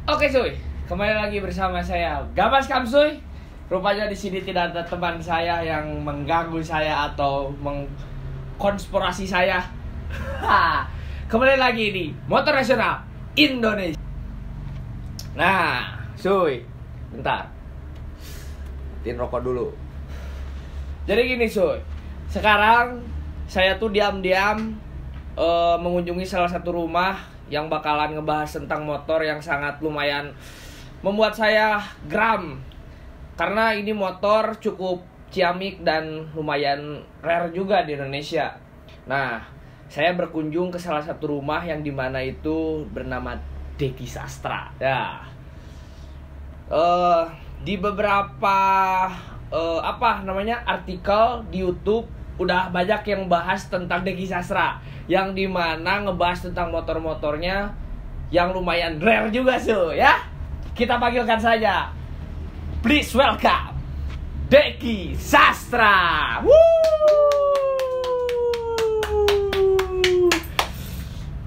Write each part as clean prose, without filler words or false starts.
Oke cuy, kembali lagi bersama saya Gabas Kamsuy. Rupanya di sini tidak ada teman saya yang mengganggu saya atau mengkonspirasi saya. Kembali lagi di Motor Nasional Indonesia. Nah, cuy, bentar. Matiin rokok dulu. Jadi gini cuy, sekarang saya tuh diam-diam mengunjungi salah satu rumah yang bakalan ngebahas tentang motor yang sangat lumayan membuat saya geram. Karena ini motor cukup ciamik dan lumayan rare juga di Indonesia. Nah, saya berkunjung ke salah satu rumah yang dimana itu bernama Deki Sastra. Ya, di beberapa artikel di YouTube udah banyak yang bahas tentang Deki Sastra, yang dimana ngebahas tentang motor-motornya yang lumayan rare juga ya. Kita panggilkan saja, please welcome Deki Sastra.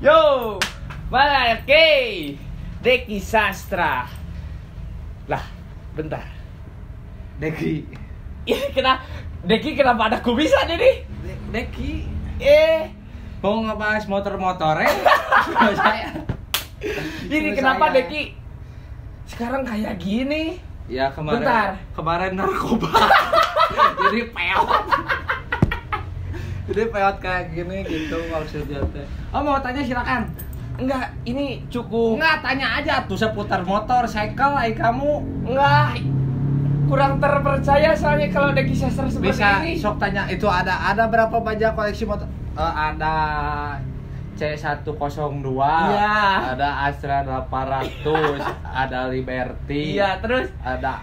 Yo, balik Deki Sastra. Lah, bentar. Deki. Deki kenapa ada kumisan ini? Deki. Mau ngebahas motor-motornya? Saya. Ini kenapa Deki sekarang kayak gini? Ya kemarin. Bentar. Kemarin narkoba. Jadi peot. Jadi peot kayak gini gitu maksudnya teh. Oh, mau tanya silakan. Enggak, ini cukup. Enggak, tanya aja tuh seputar motor, cycle, kamu. Enggak, kurang terpercaya soalnya kalau Deki Sastra seperti Bisa ini. sok tanya itu ada berapa banyak koleksi motor? Ada C102, Iya. ada Astra 800, ada Liberty, Iya, terus ada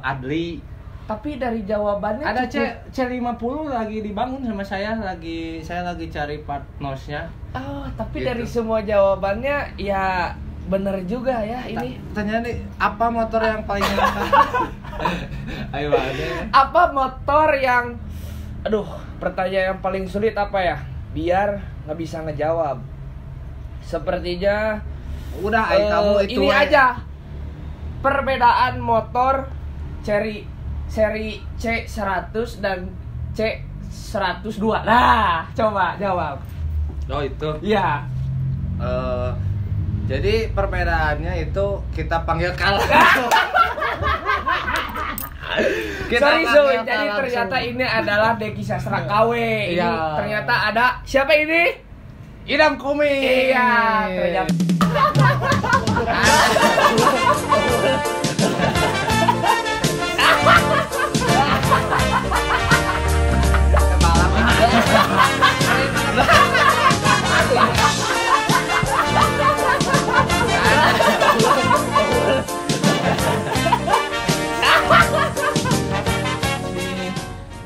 Adli. tapi dari jawabannya Ada cukup... C50 lagi dibangun sama saya lagi cari partnersnya. Oh, tapi Gitu. dari semua jawabannya ya bener juga ya ini. Tanya nih, apa motor yang paling langka? Ayo ada. Apa motor yang pertanyaan yang paling sulit apa ya? Biar nggak bisa ngejawab. Sepertinya Udah, kamu itu ini aja. Perbedaan motor seri C100 dan C102. Nah, coba jawab. Oh, itu. Iya. Jadi perbedaannya itu kita panggil kalah. Sorry Zoe, jadi ternyata ini adalah Deki Sastra KW. Ini Iya. ternyata ada siapa ini? Idam Kumi. Iya, ternyata.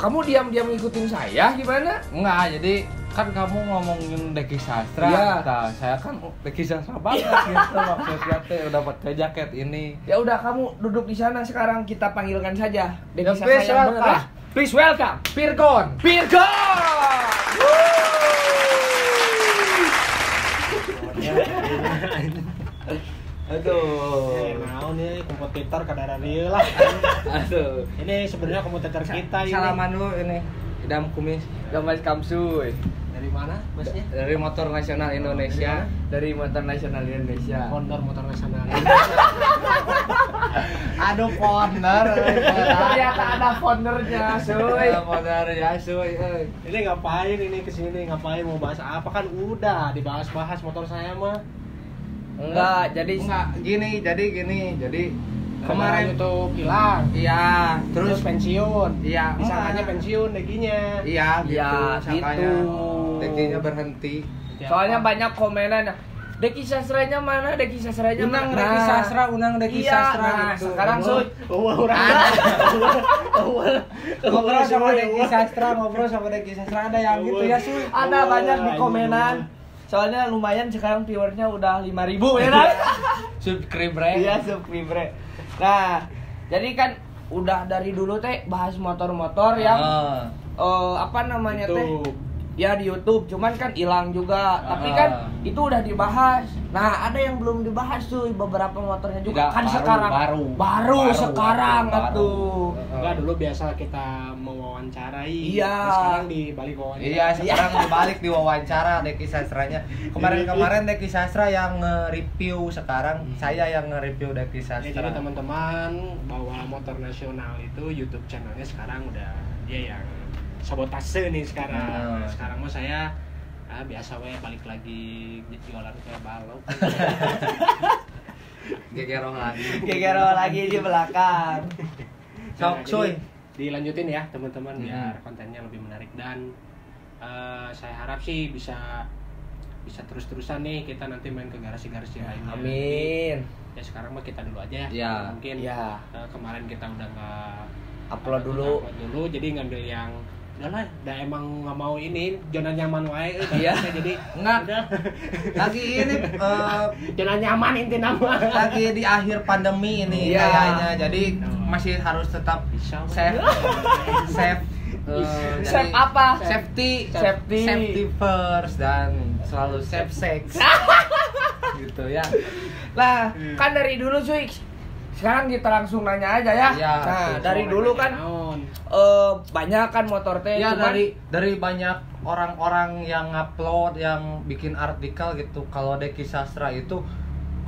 Kamu diam-diam ngikutin saya gimana? Enggak, jadi kan kamu ngomongin Deki Sastra. Iya. Nah, saya kan Deki Sastra banget gitu maksudnya teh udah pakai jaket ini. Ya udah, kamu duduk di sana sekarang, kita panggilkan saja Deki Ya, Sastra please yang benar. welcome. Please welcome Pirgon. Aduh. Mau nih kompetitor kadang dia lah. Aduh. Ini sebenarnya kompetitor kita ini. Salaman dulu ini. Idam Kumis Gabas Kamsuy. Dari mana, Masnya? dari Motor Nasional Indonesia. Dari Motor Nasional Indonesia. Founder Motor Nasional. Aduh, founder. Ternyata ada foundernya, Suy. Founder ya, suy. Ini ngapain ini kesini? Ngapain mau bahas apa? Kan udah dibahas-bahas motor saya mah. Enggak, jadi Jadi Kemarin kemarin itu hilang. iya, Terus pensiun. iya, Disangkanya pensiun Dekinya. iya gitu, Ya, sangkanya gitu. Dekinya berhenti. soalnya banyak komenan. Deki Sastranya mana? Deki Sastranya Unang mana? Deki Sastra, Unang Deki Iya, Sastra nah, gitu. sekarang Suy. Ngobrol sama Deki Sastra, ngobrol sama Deki Sastra ada yang gitu ya, Suy. Ada banyak di komenan. Soalnya lumayan sekarang viewernya udah 5.000 ya kan? Subscriber. Iya, subscriber. Nah, jadi kan udah dari dulu teh bahas motor-motor yang apa namanya teh? Ya di YouTube, cuman kan hilang juga. Tapi kan itu udah dibahas. Nah, ada yang belum dibahas tuh, beberapa motornya juga. Enggak, Kan baru, sekarang baru sekarang tuh. Enggak, dulu biasa kita mewawancarai. Iya. Terus sekarang dibalik wawancara. Iya, sekarang dibalik di wawancara Deki Sastranya. Kemarin Deki Sastra yang nge-review, sekarang saya yang nge-review Deki Ya, Sastra. jadi teman-teman, bahwa Motor Nasional itu YouTube channelnya sekarang udah dia yang sabotase nih sekarang. Sekarang mah saya biasa we balik lagi jualan kayak balok. Gegero lagi di belakang. Sok cuy. Dilanjutin ya teman-teman biar kontennya lebih menarik dan saya harap sih bisa terus-terusan nih kita nanti main ke garasi-garasi lainnya. Amin. Ya sekarang mah kita dulu aja ya. Ya. Mungkin Ya. kemarin kita udah nggak Upload dulu. jadi ngambil yang udahlah, udah emang nggak mau ini zona nyaman wae. Iya. Jadi Enggak. udah Lagi ini zona nyaman inti nama. lagi di akhir pandemi ini Iya. kayaknya. Jadi masih harus tetap Bisa. safe. Safe apa? Safety first dan selalu safe sex. Gitu ya. Lah, kan dari dulu cuy. Sekarang kita langsung nanya aja ya. Iya, Nah, tuh, dari dulu kan banyak kan motor teh, Ya cuman dari banyak orang-orang yang upload, yang bikin artikel gitu. Kalau Deki Sastra itu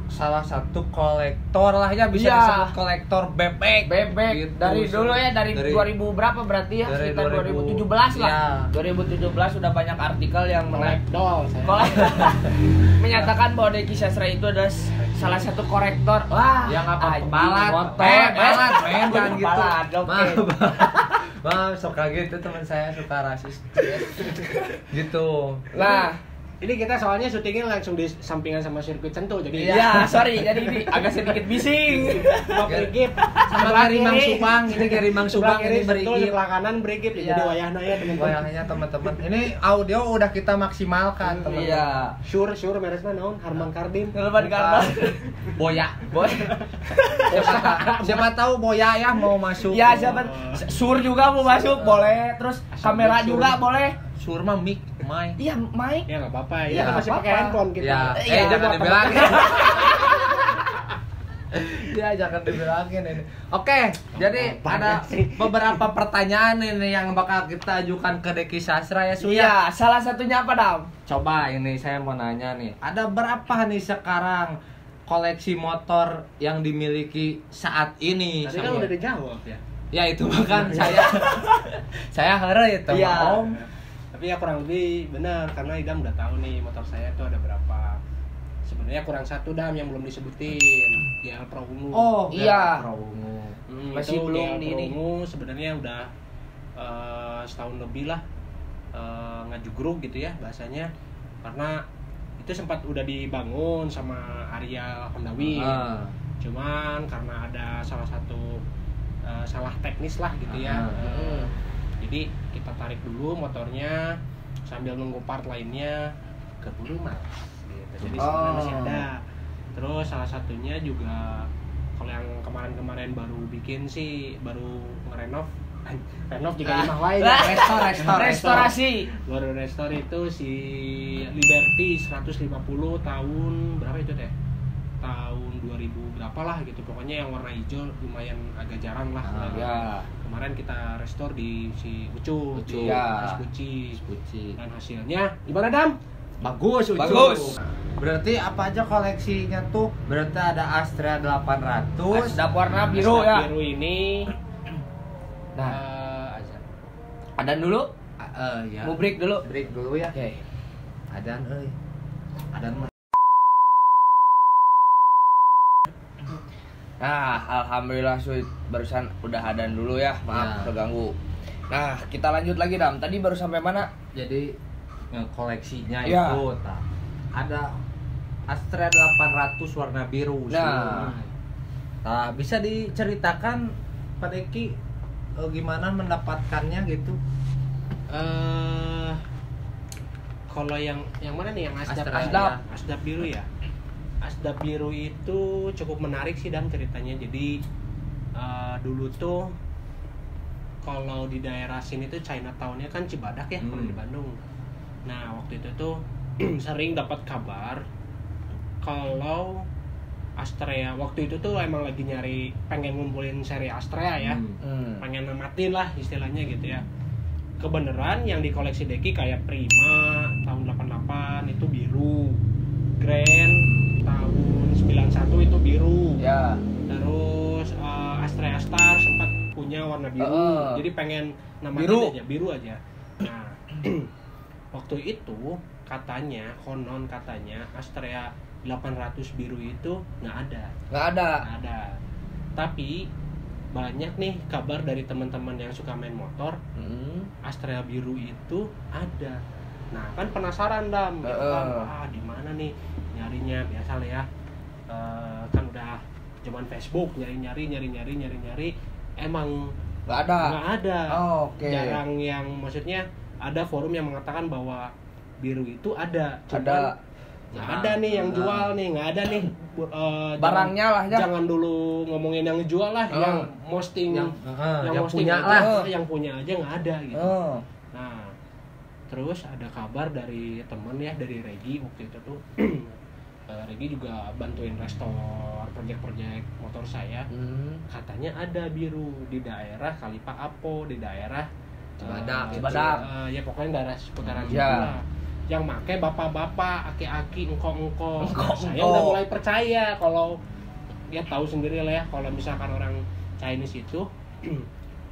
salah satu kolektor lah ya, bisa Iya. disebut kolektor bebek. bebek Gitu. dari dulu ya, dari 2000 berapa berarti ya, dari sekitar 2000, 2017 lah. ya. 2017 sudah banyak artikel yang Kolektor saya. menyatakan bahwa Deki Sastra itu adalah salah satu korektor. Wah, Yang apa? anjing, Balat, motor, balat, men, jangan gitu. Balat, oke. Maaf, suka gitu teman saya, suka rasis. Gitu. Nah, Ini kita soalnya syutingnya langsung di sampingan sama sirkuit Sentul, jadi iya, sorry, jadi ini agak sedikit bising. Blok Brigip Sama Garimang Subang, ini Garimang Subang ini Sentul, berigip. sebelah kanan Brigip, Iya. jadi wayahna ya teman-teman. Wayangnya teman-teman. Ini audio udah kita maksimalkan, teman-teman. Iya. Sure meresna naon? Harman Kardin. Telepon karma. Boya. Boy. Siapa tahu Boya ya mau masuk. Ya, siapa sur juga mau masuk boleh, terus kamera Sur. juga boleh. Surma mic, mic. Iya, Mike. Ya nggak apa-apa, Iya, ya nggak masih pakai apa-apa. handphone kita. Ya, Iya, jangan buat dibilangin. Ya, jangan dibilangin ini. Oke, jadi Apaan ada sih? beberapa pertanyaan ini yang bakal kita ajukan ke Deki Sastra ya, Suya. Iya, salah satunya apa, Dam? Coba ini saya mau nanya nih, ada berapa nih sekarang koleksi motor yang dimiliki saat ini? Tadi kan Sama- udah dijawab ya. Ya itu bahkan saya heureuy itu Iya. Om. Tapi ya kurang lebih benar karena Idam udah tahu nih motor saya tuh ada berapa. Sebenarnya kurang satu Dam yang belum disebutin. GL Pro Ungu. Oh, Iya. Pro Ungu. Masih itu belum GL di Pro ini. Ungu sebenarnya udah setahun lebih lah ngajugruk gitu ya bahasanya. Karena itu sempat udah dibangun sama Arya Hondawi. Ah. Cuman karena ada salah satu salah teknis lah gitu ya. Jadi kita tarik dulu motornya sambil nunggu part lainnya, keburu mas gitu. Jadi sebenarnya masih ada. Terus salah satunya juga kalau yang kemarin-kemarin baru bikin sih baru ngerenov juga imah wae. Restorasi. Baru restore itu si Liberty 150 tahun berapa itu teh? Tahun 2000 berapa lah gitu. Pokoknya yang warna hijau lumayan agak jarang lah. Ya. Kemarin kita restore di si Ucu, Ucu. di Ya. Mas Kuci. Puci. Dan hasilnya gimana Dam? Bagus, Ucu. Bagus. Berarti apa aja koleksinya tuh? Berarti ada Astra 800. Asdap warna biru Asdap ya. Biru ini. Nah, Azan. adan dulu. Ya. Mau break dulu. Break dulu ya. Oke. Adan euy. Adan mah. Nah, alhamdulillah Suit, barusan udah adan dulu ya. Maaf Ya. terganggu. Nah, kita lanjut lagi, Dam. Tadi baru sampai mana? Jadi koleksinya Ya. itu ada Astra 800 warna biru. Nah. Nah, bisa diceritakan Pak Deki gimana mendapatkannya gitu? Kalau yang mana nih yang Asdap Astra, Asdap, ya. Asdap biru ya. Asdap biru itu cukup menarik sih Dam ceritanya. Jadi dulu tuh kalau di daerah sini tuh Chinatown-nya kan Cibadak ya kalau di Bandung. Nah waktu itu tuh sering dapat kabar kalau Astrea waktu itu tuh emang lagi nyari, pengen ngumpulin seri Astrea ya, pengen namatin lah istilahnya gitu ya. Kebenaran yang dikoleksi Deki kayak Prima tahun 88 itu biru, Grand tahun 91 itu biru, Ya. terus Astrea Star sempat punya warna biru, jadi pengen namatin biru aja. Nah waktu itu katanya, konon katanya Astrea 800 biru itu nggak ada. Tapi banyak nih kabar dari teman-teman yang suka main motor, Astrea biru itu ada. Nah kan penasaran Dam, di mana nih nyarinya, biasa lah ya, kan udah zaman Facebook nyari, emang Nggak ada. Oke. Jarang yang, maksudnya ada forum yang mengatakan bahwa biru itu ada, cuman ada nih yang jual nih, nggak ada nih barangnya lah ya. Jangan dulu ngomongin yang jual lah, yang posting yang posting punya aja, lah, yang punya aja nggak ada gitu. Nah terus ada kabar dari temen ya, dari Regi waktu itu tuh. Regi juga bantuin restore project-project motor saya. Katanya ada biru di daerah Kalipa Apo, di daerah Cibadak. Ya pokoknya daerah seputaran situ lah. Yang make bapak-bapak, aki-aki, engkong-engkong. Saya udah mulai percaya kalau, ya tahu sendiri lah ya, kalau misalkan orang Chinese itu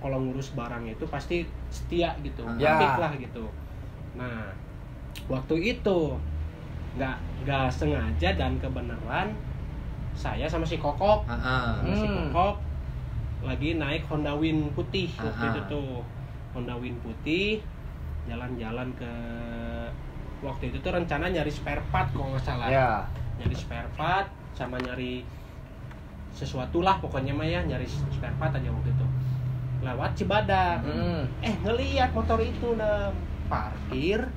kalau ngurus barang itu pasti setia gitu, apik lah gitu. Nah waktu itu nggak sengaja dan kebenaran saya sama si Kokok, lagi naik Honda Win putih waktu itu tuh, Honda Win putih, jalan-jalan ke, waktu itu tuh rencana nyari spare part kalau nggak salah, nyari spare part sama nyari sesuatu lah pokoknya mah ya, nyari spare part aja waktu itu, lewat Cibadak. Ngelihat motor itu parkir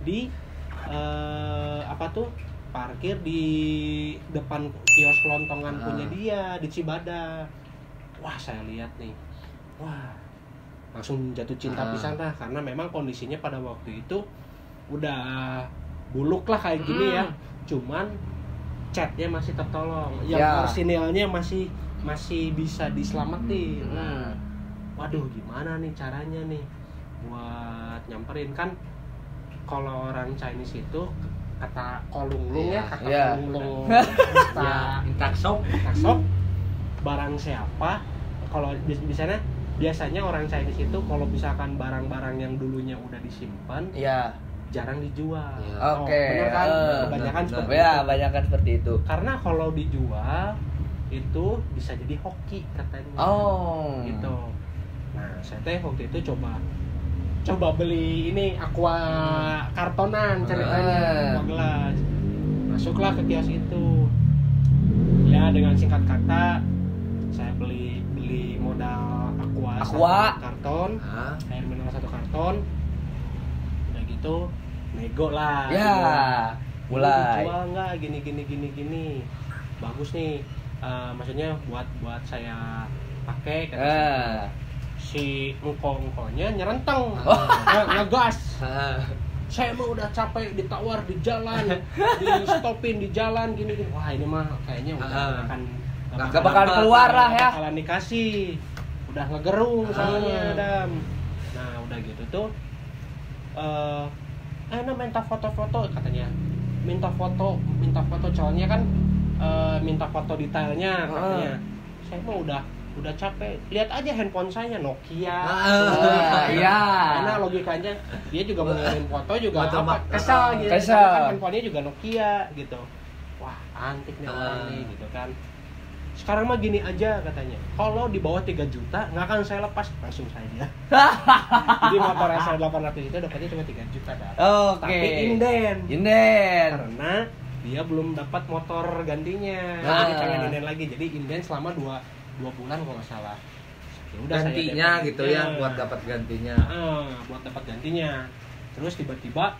di parkir di depan kios kelontongan punya dia di Cibadak. Wah saya lihat nih, langsung jatuh cinta pisan lah, karena memang kondisinya pada waktu itu udah buluk lah kayak gini ya, cuman catnya masih tertolong, yang orsinilnya masih bisa diselamatin. Waduh gimana nih caranya nih buat nyamperin, kan kalau orang Chinese itu kata kolunglung kolunglung, intaksop barang siapa, kalau biasanya orang Chinese itu kalau misalkan barang-barang yang dulunya udah disimpan jarang dijual. Benar kan? Kebanyakan seperti itu. Kebanyakan seperti itu. Karena kalau dijual itu bisa jadi hoki katanya. Gitu. Nah, saya waktu itu coba beli ini aqua kartonan ceritanya, aqua gelas. Masuklah ke kios itu. Ya dengan singkat kata saya beli modal aqua 1 karton, air mineral 1 karton. Udah gitu nego lah. Mulai. Jual nggak gini. Bagus nih. Maksudnya buat saya pakai kata si engkong-engkongnya nyerenteng, ngegas. Saya mah udah capek ditawar di jalan, di stopin di jalan gini. Wah ini mah kayaknya udah nggak bakal keluar lah ya. Bakalan dikasih, udah ngegerung soalnya Dam. Nah udah gitu tuh, minta foto-foto katanya, minta foto cowoknya kan, minta foto detailnya katanya. Saya mah udah capek, lihat aja handphone saya Nokia. Karena logikanya dia juga mau ngirim foto juga kesal gitu. Kan handphonenya juga Nokia gitu. Wah antik nih orang nih gitu kan. Sekarang mah gini aja katanya, kalau di bawah 3 juta nggak akan saya lepas, langsung saya dia. Jadi motor SR 800 itu dapatnya cuma 3 juta dah. Tapi inden. Karena dia belum dapat motor gantinya, jadi pengen inden lagi, jadi inden selama 2 bulan kalau nggak salah. Ya udah gantinya gitu ya, buat dapat gantinya. Buat dapat gantinya. Terus tiba-tiba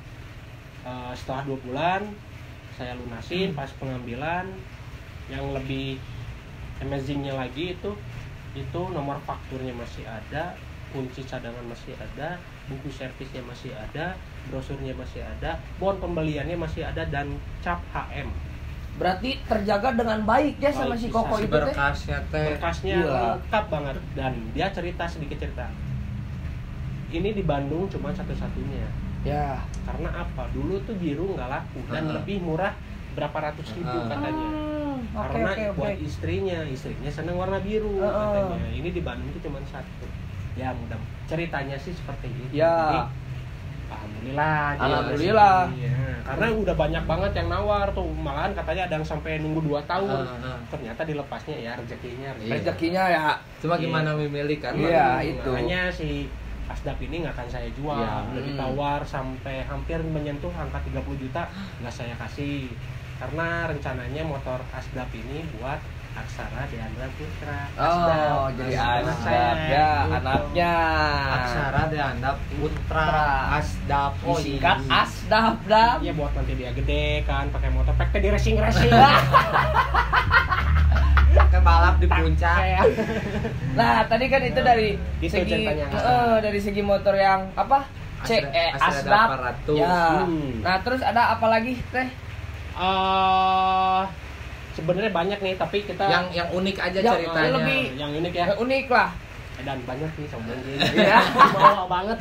setelah 2 bulan saya lunasin pas pengambilan. Yang lebih amazingnya lagi itu nomor fakturnya masih ada, kunci cadangan masih ada, buku servisnya masih ada, brosurnya masih ada, bon pembeliannya masih ada, dan cap HM. Berarti terjaga dengan baik ya sama si Baik, Koko Si itu teh. berkasnya teh. Berkasnya Gila. lengkap banget, dan dia sedikit cerita. Ini di Bandung cuma satu-satunya. Ya. Karena apa? Dulu tuh biru nggak laku dan lebih murah berapa ratus ribu katanya. Karena buat istrinya seneng warna biru katanya. Ini di Bandung tuh cuma satu. Ya mudah ceritanya sih seperti itu. Ya. Jadi, alhamdulillah. Alhamdulillah. Ya, karena udah banyak banget yang nawar tuh, malahan katanya ada yang sampai nunggu 2 tahun. Ternyata dilepasnya ya rezekinya. Rezekinya ya. Cuma gimana memilih kan? Iya, itu. Makanya si Asdap ini nggak akan saya jual. Ya. Udah ditawar sampai hampir menyentuh angka 30 juta, nggak saya kasih. Karena rencananya motor Asdap ini buat Aksara Deandra Putra. Oh, jadi anak Asdap ya, Gitu. anaknya. Aksara Deandra Putra Asdap. Disingkat Asdap, Dam. Iya, buat nanti dia gede kan pakai motor pakai di racing. Pakai balap di puncak. Nah, tadi kan itu dari Gitu segi ceritanya, Asdap. dari segi motor yang apa? Asdap Asdap. 800. Ya. Nah, terus ada apa lagi, Teh? Sebenarnya banyak nih, tapi kita Yang unik aja Yang ceritanya. lebih- yang unik ya. Yang unik lah. Dan banyak nih sombong Iya. gitu. Bawa banget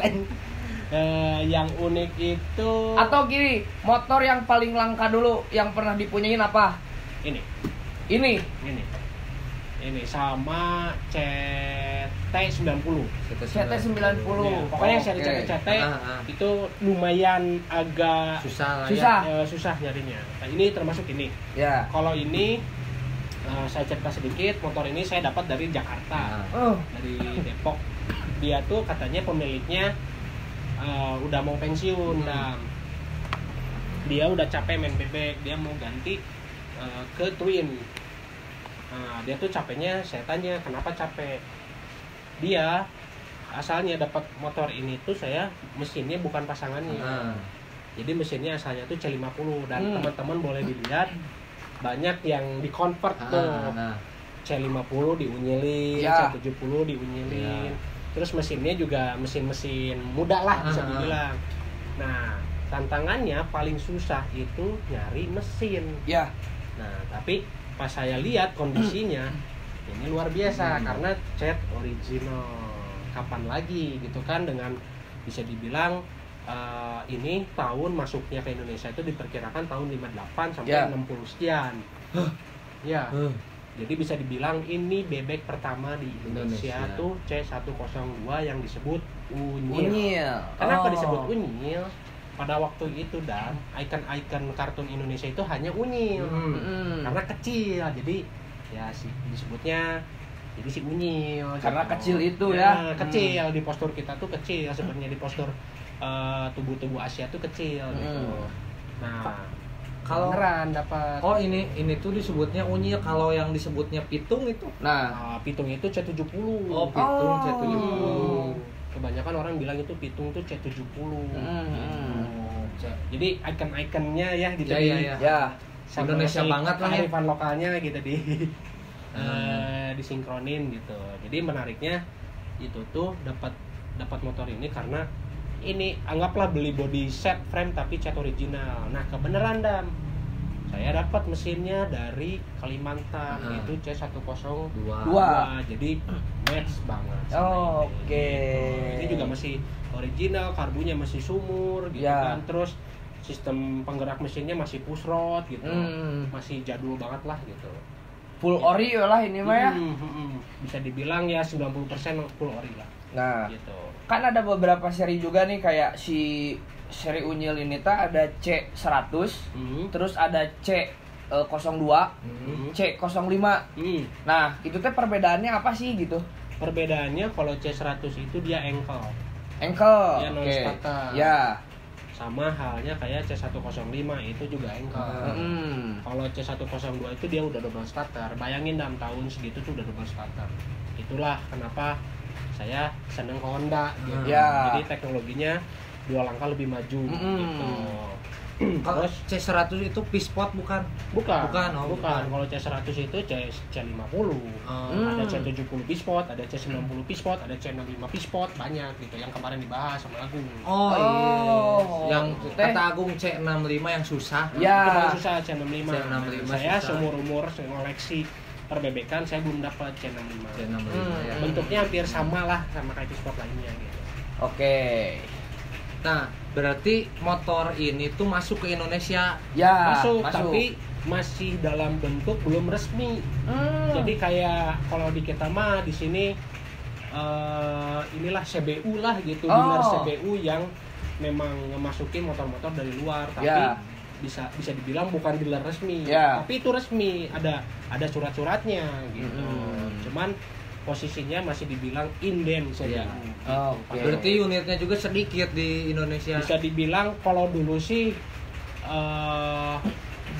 yang unik itu Atau gini, motor yang paling langka dulu yang pernah dipunyain apa? ini sama CT90. CT90. Ya, pokoknya yang seri Oke. CT itu lumayan agak Susah lah Susah. susah nyarinya. Nah, ini termasuk ini. Ya. Kalau ini saya cerita sedikit, motor ini saya dapat dari Jakarta, Oh, dari Depok. Dia tuh katanya pemiliknya udah mau pensiun, dan dia udah capek main bebek, dia mau ganti ke Twin. Nah, dia tuh capeknya, saya tanya kenapa capek. Dia asalnya dapat motor ini tuh saya mesinnya bukan pasangannya. Jadi mesinnya asalnya tuh C50, dan teman-teman boleh dilihat banyak yang di-convert tuh. C50 diunyilin, Ya. C70 diunyilin. Ya. Terus mesinnya juga mesin-mesin muda lah bisa dibilang. Nah, tantangannya paling susah itu nyari mesin. ya. Nah, tapi pas saya lihat kondisinya ini luar biasa karena cat original. Kapan lagi gitu kan, dengan bisa dibilang ini tahun masuknya ke Indonesia itu diperkirakan tahun 58 sampai Ya. 60 sekian. Ya. Jadi bisa dibilang ini bebek pertama di Indonesia, Indonesia. tuh C102 yang disebut unyil. Unyil. Kenapa Oh. disebut unyil? Pada waktu itu, dan icon-icon kartun Indonesia itu hanya unyil. Karena kecil, jadi ya disebutnya jadi si unyil. Karena gitu. kecil itu ya. Kecil di postur kita tuh kecil, sebenarnya di postur tubuh Asia tuh kecil gitu. Nah, Kalau beneran dapat. oh ini tuh disebutnya unyil, kalau yang disebutnya pitung itu. Nah, Pitung itu C70. Oh, pitung Oh. C70. Kebanyakan orang bilang itu pitung tuh C70. Hmm. Jadi icon-iconnya ya gitu. Ya. ya. Sama Indonesia si banget lah ya. kearifan lokalnya gitu disinkronin gitu. Jadi menariknya itu tuh dapat motor ini karena ini anggaplah beli body set frame tapi cat original. Nah, kebenaran Dam, saya dapat mesinnya dari Kalimantan, itu C102. Jadi match banget sama Oh, ini, oke. gitu. Ini juga masih original, karbunya masih sumur gitu Ya. kan. Terus sistem penggerak mesinnya masih push rod gitu. Masih jadul banget lah gitu. Full ori lah ini mah ya. Bisa dibilang ya 90% full ori lah Nah, gitu. kan ada beberapa seri juga nih, kayak si seri unyil ini ada C100, terus ada C02, C05. Nah, itu teh perbedaannya apa sih gitu? Perbedaannya kalau C100 itu dia ankle. Ankle. Dia non Oke. starter. Ya. Sama halnya kayak C105 itu juga ankle. Kalau C102 itu dia udah double starter. Bayangin dalam tahun segitu tuh udah double starter. Itulah kenapa saya seneng Honda gitu. Ya. Jadi teknologinya 2 langkah lebih maju gitu. Kalau Terus C100 itu pispot bukan? bukan. Oh, Bukan. Kalau C100 itu C50. Ada C70 pispot, ada C90 pispot, ada C65 pispot, banyak gitu yang kemarin dibahas sama Agung. Oh, iya. Yang Teh. kata Agung C65 yang susah. Ya. Itu paling susah C65. C65 Saya susah. seumur-umur ngoleksi perbebekan saya belum dapat C65. C65 ya. Bentuknya hampir sama lah sama kayak pispot lainnya gitu. Oke. Nah, berarti motor ini tuh masuk ke Indonesia. Ya, masuk, tapi masih dalam bentuk belum resmi. Jadi kayak kalau di kita mah di sini inilah CBU lah gitu, dealer CBU yang memang ngemasukin motor-motor dari luar, tapi Ya. bisa dibilang bukan dealer resmi. Ya. Tapi itu resmi, ada surat-suratnya gitu. Cuman posisinya masih dibilang inden CBU. Ya. Oke. Berarti unitnya juga sedikit di Indonesia. Bisa dibilang kalau dulu sih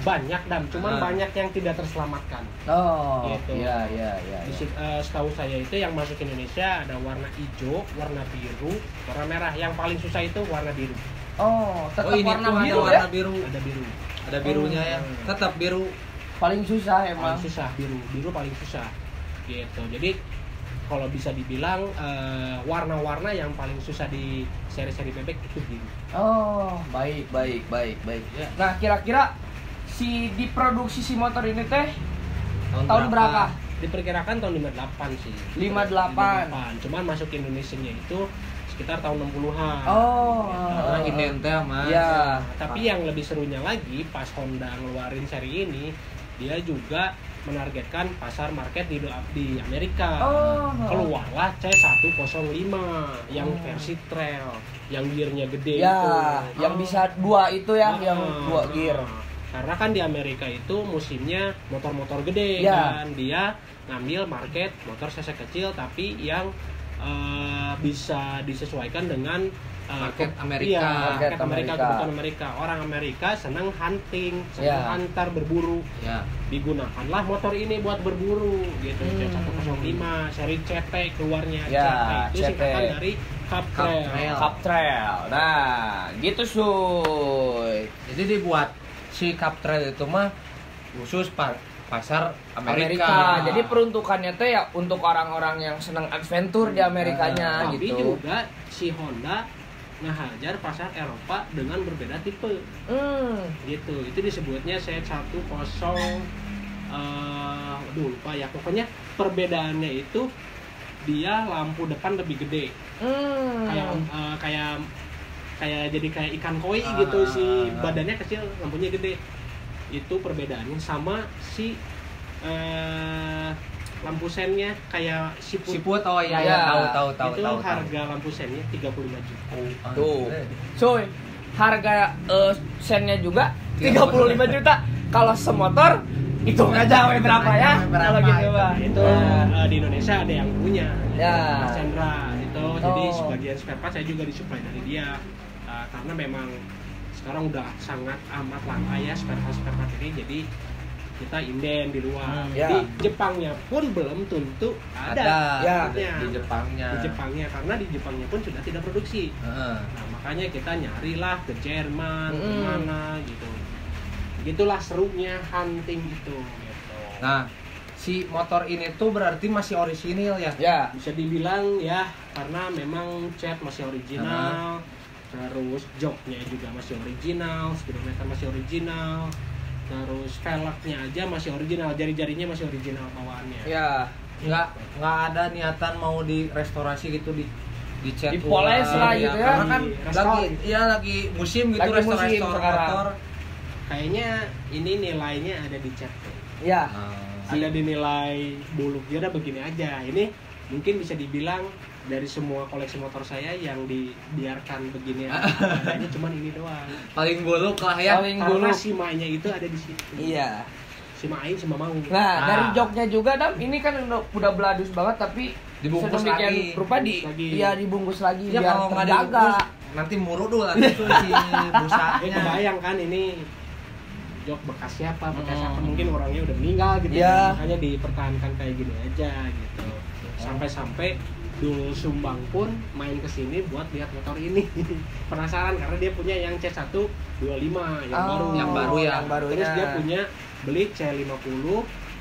banyak dan cuman banyak yang tidak terselamatkan. Oh, Gitu. iya. Setahu saya itu yang masuk ke Indonesia ada warna hijau, warna biru, warna merah. Yang paling susah itu warna biru. Oh, tetap Oh, ini warna tuh ada biru warna ya? biru. Ada biru. Ada birunya ya. Tetap biru. Paling susah emang. Paling susah biru paling susah. Gitu. Jadi kalau bisa dibilang warna-warna yang paling susah di seri-seri bebek itu biru. Oh, baik. Ya. Nah, kira-kira diproduksi si motor ini teh tahun berapa? Diperkirakan tahun 58 sih. 58. Cuman masuk ke Indonesianya itu sekitar tahun 60-an. Oh. Karena identik Mas. Ya. Tapi yang lebih serunya lagi pas Honda ngeluarin seri ini, dia juga menargetkan pasar market di Amerika. Oh. Keluarlah C105 yang versi trail, yang gearnya gede Ya, itu. yang bisa dua itu ya, yang dua gear. Karena kan di Amerika itu musimnya motor-motor gede Ya. kan, dia ngambil market motor cc kecil tapi yang bisa disesuaikan dengan Market iya, Amerika. market Market Amerika, Amerika. kebutuhan Amerika. Orang Amerika senang hunting, senang Ya. antar berburu. Ya. Digunakanlah motor ini buat berburu gitu. C105 seri CT keluarnya. Ya, CT itu CT. singkatan dari Cup Trail. Trail. Cup Trail. Nah, gitu Suy. Jadi dibuat si Cup Trail itu mah khusus pasar Amerika. Jadi peruntukannya tuh ya untuk orang-orang yang senang adventure di Amerikanya Tapi gitu. juga si Honda ngehajar pasar Eropa dengan berbeda tipe gitu. Itu disebutnya C10 lupa ya, pokoknya perbedaannya itu dia lampu depan lebih gede, kayak jadi kayak ikan koi gitu, si badannya kecil lampunya gede. Itu perbedaannya. Sama si lampu sennya kayak Siput, oh iya, Ya. tahu. itu harga lampu sennya 35 juta. Tuh. Cuy, harga sennya juga 35 juta. Kalau semotor hitung aja berapa ya. Kalau gitu, Pak. Itu di Indonesia ada yang punya, Ya. Mas Chandra itu. Jadi Oh. sebagian spare part saya juga disuplai dari dia. Karena memang sekarang udah sangat amat langka ya spare part ini. Jadi kita inden di luar. Ya. Di Jepangnya pun belum tentu ada. Ya. Maksudnya. Di Jepangnya. Di Jepangnya, karena di Jepangnya pun sudah tidak produksi. Heeh. Nah, makanya kita nyarilah ke Jerman, Mm. kemana gitu. Gitulah serunya hunting itu gitu. Nah, si motor ini tuh berarti masih orisinil ya? Ya. Bisa dibilang ya, karena memang cat masih original, terus joknya juga masih original, speedometer masih original, terus velgnya aja masih original, jari-jarinya masih original bawaannya. Ya. Nggak ada niatan mau direstorasi gitu, dicat Dipoles ulang, lah gitu ya. Karena kan lagi musim gitu, Lagi musim restor sekarang. motor. Kayaknya ini nilainya ada di cat tuh. Ya. Ada dinilai buluknya udah begini aja. Ini mungkin bisa dibilang dari semua koleksi motor saya yang dibiarkan begini adanya cuman ini doang. Paling buluk lah ya. Paling Karena buluk. si mainnya itu ada di situ. Iya. Si main sama mau. Nah, dari joknya juga Dam, ini kan udah beladus banget tapi Dibungkus sedemikian lagi. rupa Lagi. iya dibungkus lagi Ya biar kalau nggak terjaga. dibungkus nanti murudul lah itu si busanya. Kebayang kan ini jok bekas siapa, mungkin orangnya udah meninggal gitu. Iya. Makanya dipertahankan kayak gini aja gitu. Sampai-sampai Dul Sumbang pun main ke sini buat lihat motor ini. Penasaran karena dia punya yang C125 yang baru. Yang baru ya. Yang barunya. Terus dia punya beli C50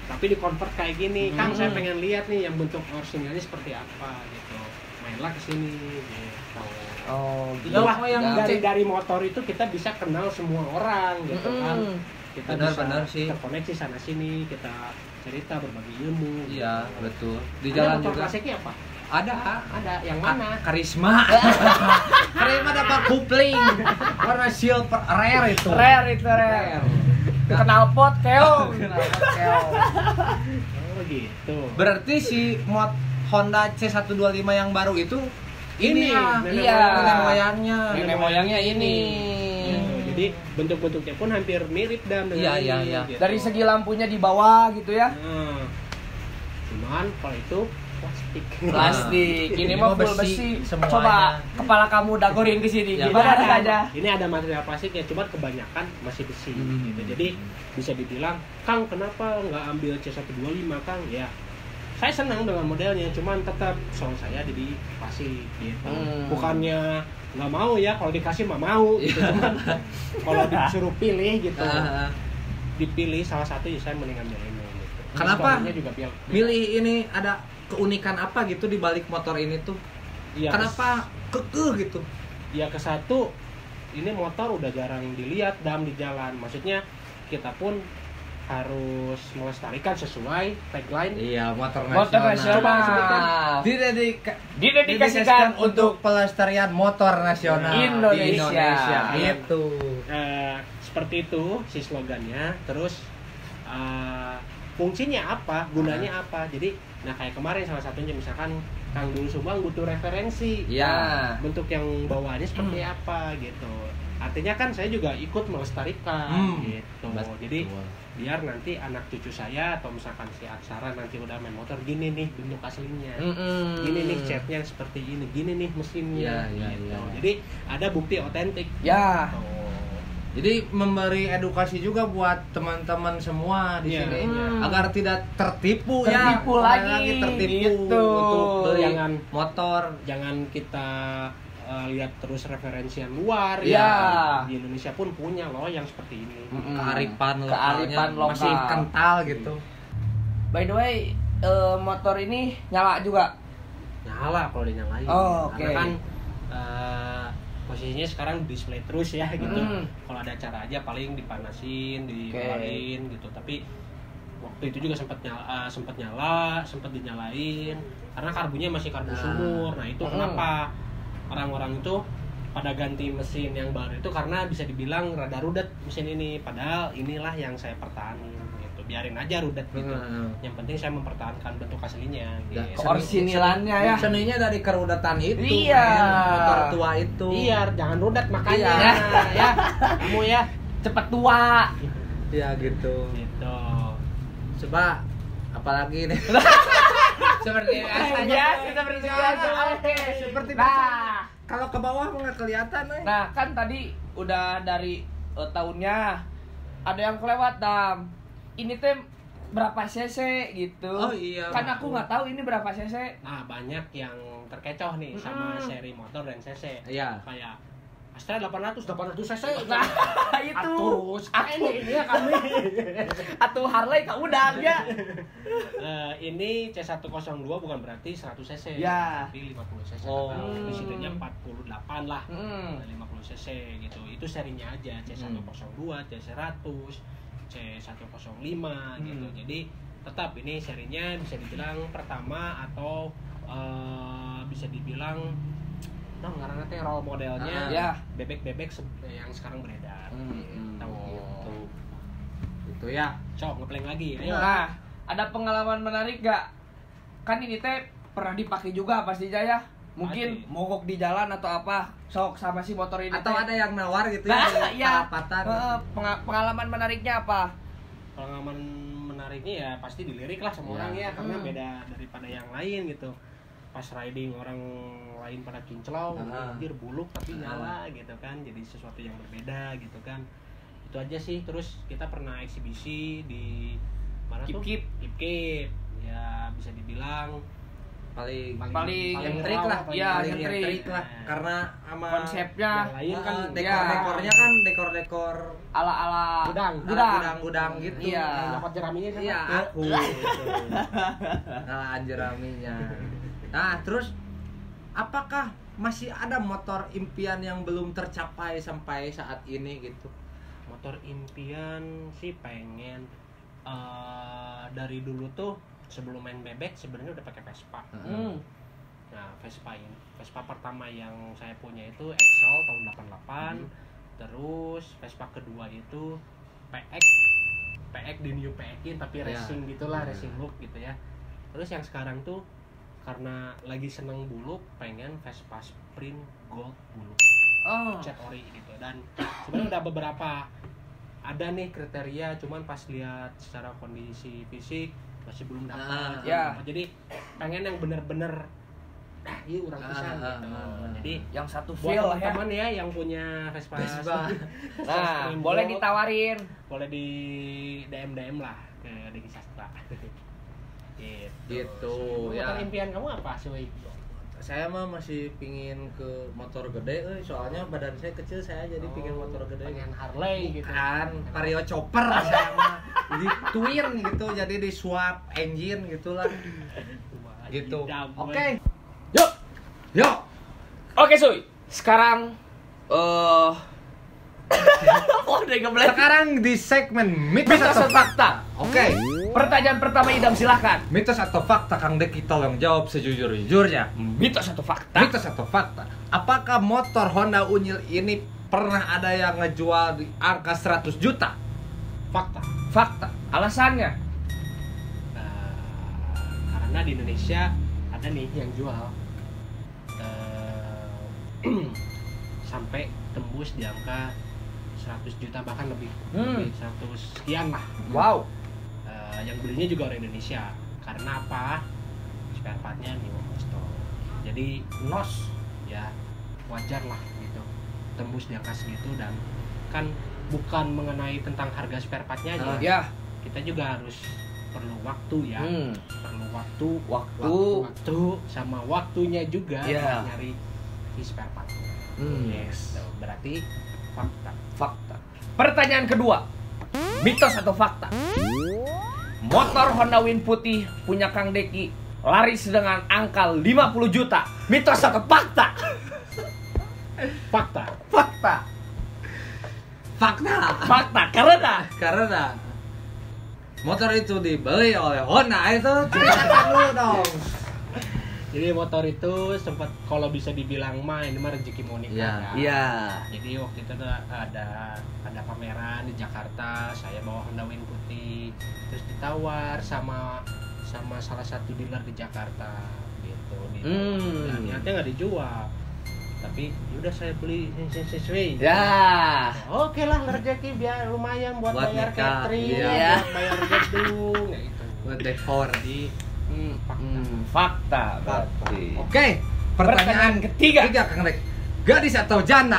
tapi di convert kayak gini. Kang, saya pengen lihat nih yang bentuk orisinalnya seperti apa gitu. Mainlah ke sini gitu. Oh, Itulah yang Ya. dari motor itu kita bisa kenal semua orang gitu kan. Kita Benar-benar bisa sih. terkoneksi sana sini, kita cerita berbagi ilmu. Iya, gitu. betul. Di Ada jalan motor juga klasiknya apa? ada Yang mana? Karisma. Karisma dapat kupling warna silver rare itu. Rare itu rare. Kenal pot keong. Oh gitu. Berarti si Honda C125 yang baru itu Ini, ya, nenek iya. nenek moyangnya. Nenek moyangnya ini. Gitu. Jadi bentuk-bentuknya pun hampir mirip dan dengan Iya, ini, iya. gitu. Dari segi lampunya di bawah gitu ya. Nah, cuman kalau itu plastik. Plastik. Ini Ini mah mah full besi besi. semuanya. Coba kepala kamu dagorin ke sini. Ya, Gimana Ada- rasanya? Ini ada material plastik ya, cuma kebanyakan masih besi gitu. Jadi bisa dibilang, Kang kenapa nggak ambil C125 Kang? Ya, saya senang dengan modelnya, cuman tetap soal saya jadi plastik gitu. Bukannya nggak mau ya, kalau dikasih mah mau gitu. Cuman kalau disuruh pilih gitu, dipilih salah satu ya saya mendingan milih ini. Gitu. Kenapa? Historinya juga Milih ini ada keunikan apa gitu di balik motor ini tuh? Ya, Kenapa kekeh gitu? Ya ke satu, ini motor udah jarang dilihat di jalan. Maksudnya kita pun harus melestarikan sesuai tagline. Iya, motor Motor nasional. Coba sebutkan. nasional. Didedikasikan Didedikasikan untuk pelestarian motor nasional Indonesia. di Indonesia. Iya. Itu. Seperti itu si slogannya. Terus fungsinya apa, gunanya apa. Jadi nah kayak kemarin salah satunya misalkan Kang Dul Sumbang butuh referensi. Iya. Bentuk yang bawaannya seperti apa gitu. Artinya kan saya juga ikut melestarikan gitu. Jadi biar nanti anak cucu saya atau misalkan si Aksara nanti udah main motor, gini nih bentuk aslinya, gini nih catnya seperti ini, gini nih mesinnya Iya, gitu. iya. Jadi ada bukti otentik. Ya. Gitu. Jadi memberi edukasi juga buat teman-teman semua di Iya, sini iya. agar tidak tertipu, Tertipu ya. lagi. Tertipu Gitu. untuk beli Jangan- motor. Jangan kita lihat terus referensi yang luar. Iya. Ya. Di Indonesia pun punya loh yang seperti ini. Kearifan Kearifan lokalnya lokal. masih kental gitu. By the way, motor ini nyala juga. Nyala kalau dinyalain. Oh, oke. Karena kan posisinya sekarang display terus ya gitu. Kalau ada acara aja paling dipanasin, dikeluarin gitu. Tapi waktu itu juga sempat nyala, sempat dinyalain karena karbunya masih karbu sumur. Nah, itu kenapa orang-orang itu pada ganti mesin yang baru itu karena bisa dibilang rada rudet mesin ini, padahal inilah yang saya pertahanin gitu. Biarin aja rudet gitu. Yang penting saya mempertahankan bentuk aslinya gitu. Orsinilannya ya. Seninya dari kerudetan itu. Iya. men. Motor tua itu. Iya, jangan rudet makanya. Iya. Ya, kamu ya. Cepet tua. Iya gitu. Gitu. Coba apalagi nih? Seperti biasanya. Seperti biasa. Oke. Seperti Nah, Kalau ke bawah nggak kelihatan, nah kan tadi udah dari tahunnya ada yang kelewat Dam. Ini teh berapa cc gitu. Oh iya. Kan aku nggak tahu ini berapa cc. Nah, banyak yang terkecoh nih sama seri motor dan cc. Iya. Kayak Astra 800 cc. Nah, itu. Aku ini ya kami. Atau Harley kau udah ya. Ini C102 bukan berarti 100 cc, Ya. tapi 50 cc. Oh. Disitunya 48 lah. 50 cc gitu. Itu serinya aja C102, C100, C105 gitu. Jadi tetap ini serinya bisa dibilang pertama atau bisa dibilang karena teh role modelnya ya. bebek-bebek yang sekarang beredar. Gitu. Itu ya. Cok, ngepleng lagi. Ayo. Nah, ada pengalaman menarik gak? Kan ini teh pernah dipakai juga pasti Jaya. Mungkin Pasti. mogok di jalan atau apa. Sok sama si motor ini Atau teh. ada yang nawar gitu Nah, ya. iya. Perapatan. Pengalaman menariknya apa? Pengalaman menariknya ya pasti dilirik lah sama orang ya, karena beda daripada yang lain gitu. Pas riding orang lain pada kinclong, anjir buluk tapi nyala gitu kan, jadi sesuatu yang berbeda gitu kan. Itu aja sih. Terus kita pernah eksibisi di mana tuh? Kip-kip. Kip-kip. Ya bisa dibilang Paling nyentrik lah, iya, paling nyentrik. nyentrik lah. Karena sama Konsepnya yang lain kan dekor-dekornya kan dekor-dekor ala-ala gudang gitu. Iya. yang dapat jeraminya siapa? Iya, aku gitu. Nah, jeraminya. Nah, terus apakah masih ada motor impian yang belum tercapai sampai saat ini gitu? Motor impian sih pengen dari dulu tuh sebelum main bebek sebenarnya udah pakai Vespa. Nah, Vespa pertama yang saya punya itu Excel tahun 88. Terus Vespa kedua itu PX di new PX-in tapi racing gitulah, racing look gitu ya. Terus yang sekarang tuh karena lagi seneng buluk, pengen Vespa Sprint Gold buluk. Cat ori gitu. Dan sebenarnya udah beberapa ada nih kriteria, cuman pas lihat secara kondisi fisik masih belum dapat. Jadi pengen yang bener-bener iya urang pisan gitu. Jadi yang satu buat feel ya. teman ya yang punya Vespa. Nah, boleh ditawarin. Boleh di DM lah ke Deki Sastra. Gitu Motor ya. impian kamu apa, Suy? Saya mah masih pingin ke motor gede, soalnya badan saya kecil, saya jadi pingin motor gede. Pengen Harley gitu. Kan Vario Chopper saya mah. Di twin gitu, jadi di swap engine gitulah. Gitu. Oke. Yuk. Oke, Suy. Sekarang Sekarang di segmen mitos atau fakta. Oke. Pertanyaan pertama Idam, silakan. Mitos atau fakta, Kang Deki tolong jawab sejujur-jujurnya. Mitos atau fakta? Mitos atau fakta? Apakah motor Honda Unyil ini pernah ada yang ngejual di angka 100 juta? Fakta. Alasannya? Karena di Indonesia ada nih yang jual sampai tembus di angka 100 juta bahkan lebih 100 sekian lah. Wow. Yang belinya juga orang Indonesia. Karena apa? Spare partnya nih jadi nos ya wajar lah gitu tembus di angka segitu. Dan kan bukan mengenai tentang harga spare partnya aja. Ya. Kita juga harus perlu waktu ya. Perlu waktu sama waktunya juga nyari si spare partnya. Yes. Berarti fakta. Pertanyaan kedua. Mitos atau fakta? Motor Honda Win putih punya Kang Deki laris dengan angka 50 juta. Mitos atau fakta? Fakta. Karena motor itu dibeli oleh Honda itu ceritakan dulu dong. Jadi motor itu sempat kalau bisa dibilang ini mah rezeki Monica. Iya. Jadi waktu itu ada pameran di Jakarta, saya bawa Honda Win putih, terus ditawar sama salah satu dealer di Jakarta gitu. Dan niatnya nggak dijual. Tapi udah saya beli sesuai. Ya. Oke lah, rezeki biar lumayan buat bayar nikah, catering, iya. buat bayar gedung, kayak gitu. Buat dekor. Jadi Fakta berarti. Oke, pertanyaan ketiga Kang Dek. Gadis atau janda?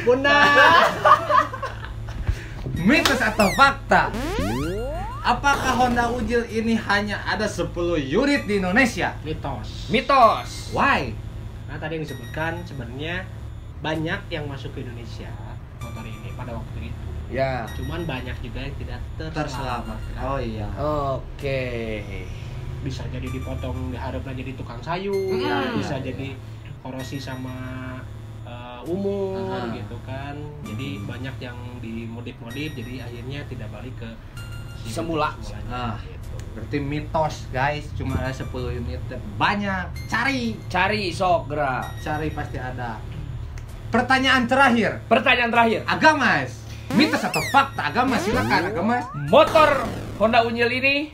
Bunda. Mitos atau fakta? Apakah Honda Unyil ini hanya ada 10 unit di Indonesia? Mitos. Why? Nah, tadi yang disebutkan sebenarnya banyak yang masuk ke Indonesia motor ini pada waktu itu. Ya. Cuman banyak juga yang tidak terselamatkan. Oh iya. Oke. Bisa jadi dipotong, diharapnya jadi tukang sayur, bisa jadi korosi sama umur gitu kan. Jadi banyak yang dimodif-modif, jadi akhirnya tidak balik ke semula. Gitu. Berarti mitos guys, cuma ada 10 unit. Banyak. Cari sok gerak. Cari pasti ada. Pertanyaan terakhir. Agamas. Mitos atau fakta? Agamas, silakan Agamas. Motor Honda Unyil ini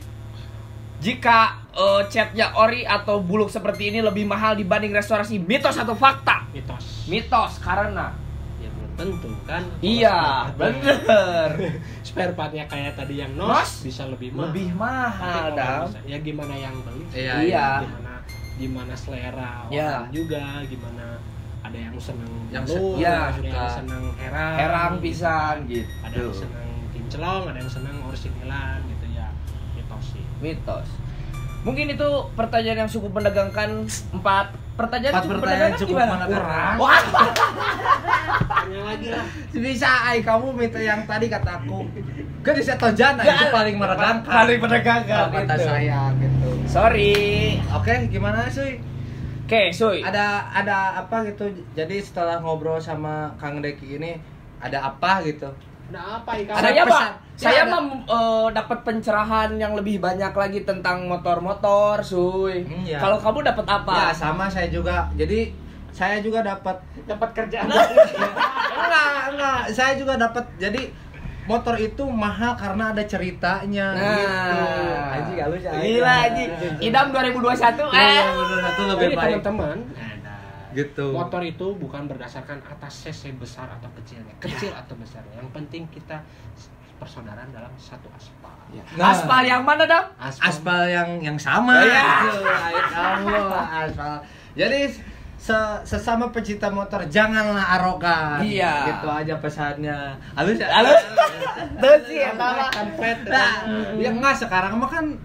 jika catnya ori atau buluk seperti ini lebih mahal dibanding restorasi. Mitos atau fakta? Mitos karena ya belum tentu kan. Iya, bener. Spare partnya kayak tadi yang nos bisa lebih mahal. Ya gimana yang beli? Iya. Gimana selera ya. Orang juga, gimana ada yang seneng yang ada yang seneng herang pisan gitu. Ada yang seneng kinclong, ada yang seneng originalan gitu ya. Mitos sih. Mitos. Mungkin itu pertanyaan yang cukup menegangkan. 4 pertanyaan Empat cukup pertanyaan menegangkan cukup gimana? menegangkan. Wah. Tanya lagi lah. Bisa kamu minta yang tadi kataku. Kan di Setojana itu paling menegangkan. Paling menegangkan kata gitu. saya gitu. Sorry. Oke, gimana sih? Oke, Suy. Ada apa gitu. Jadi setelah ngobrol sama Kang Deki ini ada apa gitu? Ada apa ya? Ada Saya pesan. Pak, saya Ya, ada. dapat pencerahan yang lebih banyak lagi tentang motor-motor, Suy. Ya. Kalau kamu dapat apa? Ya, sama saya juga. Jadi saya juga dapat kerjaan. enggak. Saya juga dapat. Jadi motor itu mahal karena ada ceritanya gitu. Anjing halus ya. Gila anjing. Idam 2021. Satu lebih Jadi baik. teman-teman, Gitu. motor itu bukan berdasarkan atas cc besar atau kecilnya, kecil atau besarnya. Yang penting kita persaudaraan dalam satu aspal. Ya. Aspal yang mana, Dam? Aspal yang sama. Ya. Gitu. Ayat Allah, aspal. Jadi sesama pecinta motor janganlah arogan. Iya. Gitu aja pesannya. Halus ya? Halus. Tuh sih apa? Nah, ya enggak sekarang mah kan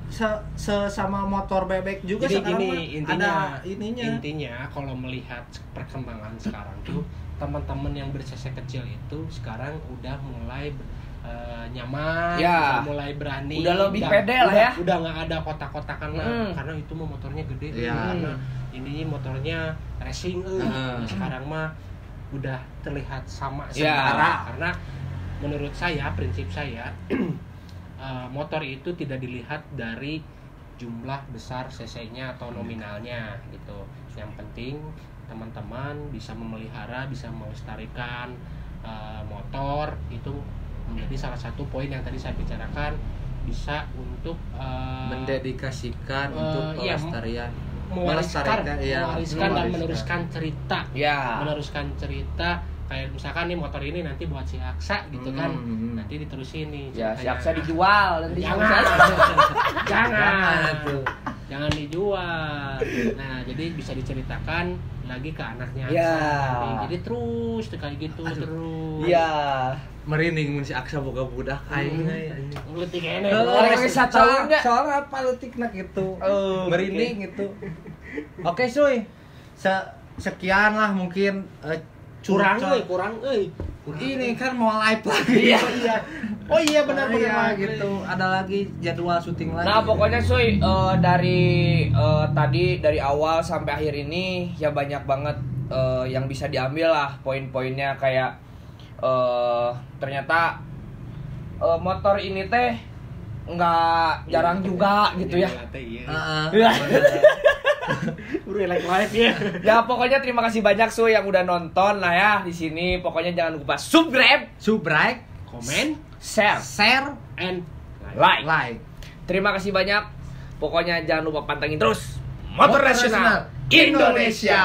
sesama motor bebek juga Jadi sekarang gini, mah intinya, ada ininya. intinya kalau melihat perkembangan sekarang tuh teman-teman yang ber-cc kecil itu sekarang udah mulai nyaman, Ya. udah mulai berani, Udah lebih pede lah ya. Udah nggak ada kotak-kotakan lah, Mm. karena itu mah motornya gede, Ya. karena ini motornya racing, sekarang mah udah terlihat sama Ya. setara, karena menurut saya, prinsip saya, motor itu tidak dilihat dari jumlah besar cc-nya atau nominalnya gitu. Yang penting teman-teman bisa memelihara, bisa melestarikan motor, itu menjadi salah satu poin yang tadi saya bicarakan, bisa untuk Mendedikasikan untuk iya, pelestarian. mewariskan iya, dan meneruskan cerita. Ya. Meneruskan cerita, kayak misalkan nih motor ini nanti buat si Aksa gitu kan, Hmm. nanti diterusin nih Ya, ceritanya. siap saya dijual nanti. Jangan. Jangan tuh. Jangan dijual. Nah, jadi bisa diceritakan lagi ke anaknya Ya. Aksa nanti. Jadi terus kayak gitu terus. Iya. Merinding mun si Aksa boga budak aing we, anjing. Ngeletik kene. Soalnya apa letikna gitu. Oh, Merinding gitu. Oke, Suy. Sekian lah mungkin Kurang curcol. kurang euy. Ini kan mau live lagi. Iya. Oh iya benar Iya gitu. Ada lagi jadwal syuting lagi. Nah pokoknya Suy, dari tadi dari awal sampai akhir ini ya banyak banget yang bisa diambil lah poin-poinnya, kayak ternyata motor ini teh nggak jarang juga gitu ya. Heeh. Like live ya. Ya pokoknya terima kasih banyak Suy yang udah nonton lah ya di sini. Pokoknya jangan lupa subscribe, Komen, share, share, and like. Terima kasih banyak. Pokoknya jangan lupa pantengin terus Motor Nasional Indonesia.